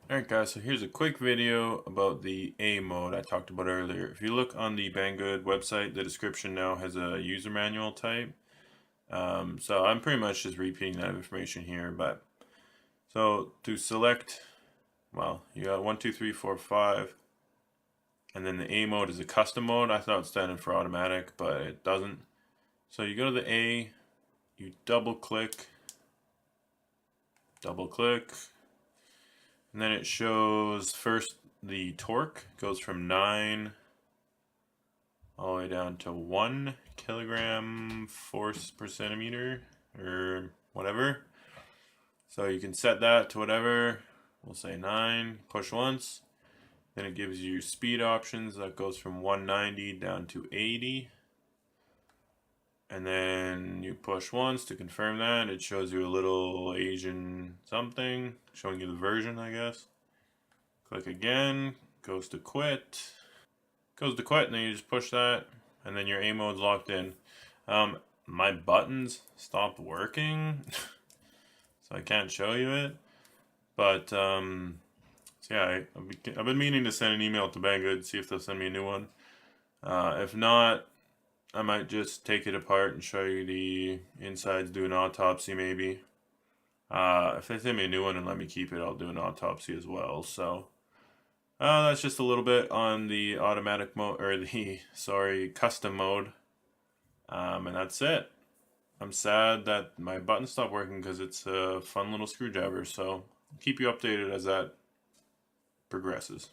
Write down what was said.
Alright guys, so here's a quick video about the A mode I talked about earlier. If you look on the Banggood website, the description now has a user manual type. So I'm pretty much just repeating that information here, but so to select, well, you got 1, 2, 3, 4, 5, and then the A mode is a custom mode. I thought it stood for automatic, but it doesn't. So you go to the A, you double click, and then it shows first the torque goes from 9 all the way down to 1 kilogram force per centimeter or whatever. So you can set that to whatever. We'll say 9, push once. Then it gives you speed options that goes from 190 down to 80. And then you push once to confirm that. It shows you a little Asian something, showing you the version, I guess. Click again, goes to quit. And then you just push that, and then your A mode's locked in. My buttons stopped working, so I can't show you it. But, so yeah, I've been meaning to send an email to Banggood, see if they'll send me a new one. If not, I might just take it apart and show you the insides, do an autopsy maybe. If they send me a new one and let me keep it, I'll do an autopsy as well. So that's just a little bit on the automatic mode, or the, custom mode. And that's it. I'm sad that my button stopped working because it's a fun little screwdriver. So I'll keep you updated as that progresses.